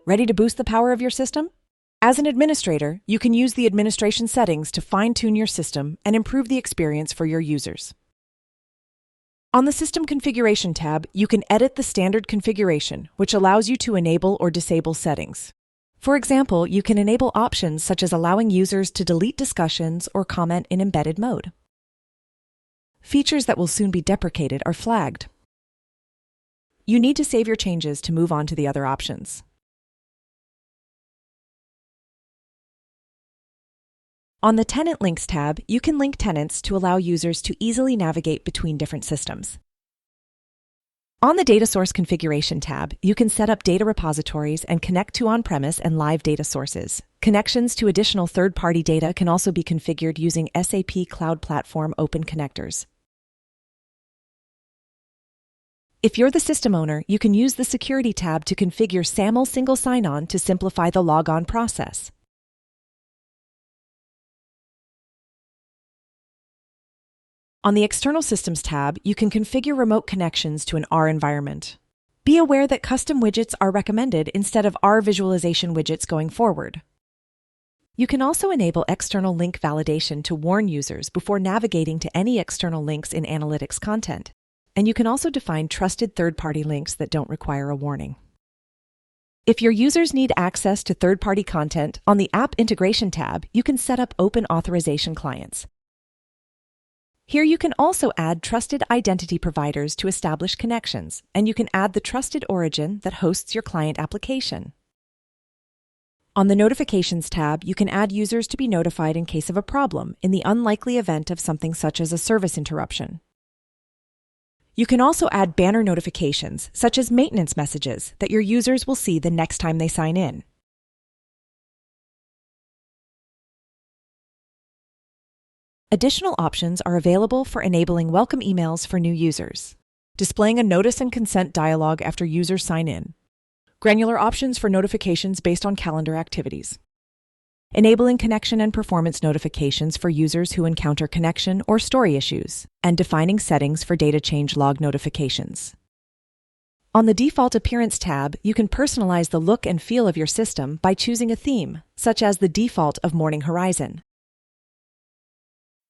Ready to boost the power of your system? As an administrator, you can use the administration settings to fine-tune your system and improve the experience for your users. On the System Configuration tab, you can edit the standard configuration, which allows you to enable or disable settings. For example, you can enable options such as allowing users to delete discussions or comment in embedded mode. Features that will soon be deprecated are flagged. You need to save your changes to move on to the other options. On the Tenant Links tab, you can link tenants to allow users to easily navigate between different systems. On the Data Source Configuration tab, you can set up data repositories and connect to on-premise and live data sources. Connections to additional third-party data can also be configured using SAP Cloud Platform Open Connectors. If you're the system owner, you can use the Security tab to configure SAML single sign-on to simplify the logon process. On the External Systems tab, you can configure remote connections to an R environment. Be aware that custom widgets are recommended instead of R visualization widgets going forward. You can also enable external link validation to warn users before navigating to any external links in analytics content. And you can also define trusted third-party links that don't require a warning. If your users need access to third-party content, on the App Integration tab, you can set up open authorization clients. Here you can also add trusted identity providers to establish connections, and you can add the trusted origin that hosts your client application. On the Notifications tab, you can add users to be notified in case of a problem in the unlikely event of something such as a service interruption. You can also add banner notifications, such as maintenance messages, that your users will see the next time they sign in. Additional options are available for enabling welcome emails for new users, displaying a notice and consent dialog after users sign in, granular options for notifications based on calendar activities, enabling connection and performance notifications for users who encounter connection or story issues, and defining settings for data change log notifications. On the Default Appearance tab, you can personalize the look and feel of your system by choosing a theme, such as the default of Morning Horizon.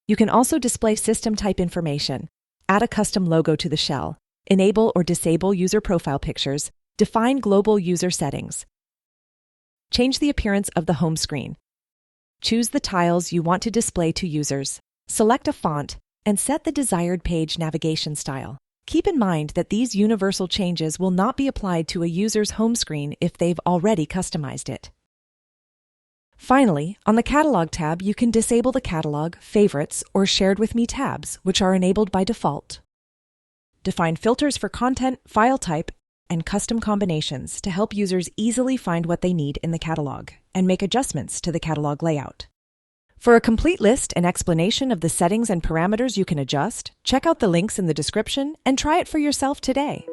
You can also display system type information, add a custom logo to the shell, enable or disable user profile pictures, define global user settings, change the appearance of the home screen, choose the tiles you want to display to users, select a font, and set the desired page navigation style. Keep in mind that these universal changes will not be applied to a user's home screen if they've already customized it. Finally, on the Catalog tab, you can disable the Catalog, Favorites, or Shared with Me tabs, which are enabled by default. Define filters for content, file type, and custom combinations to help users easily find what they need in the catalog, and make adjustments to the catalog layout. For a complete list and explanation of the settings and parameters you can adjust, check out the links in the description and try it for yourself today.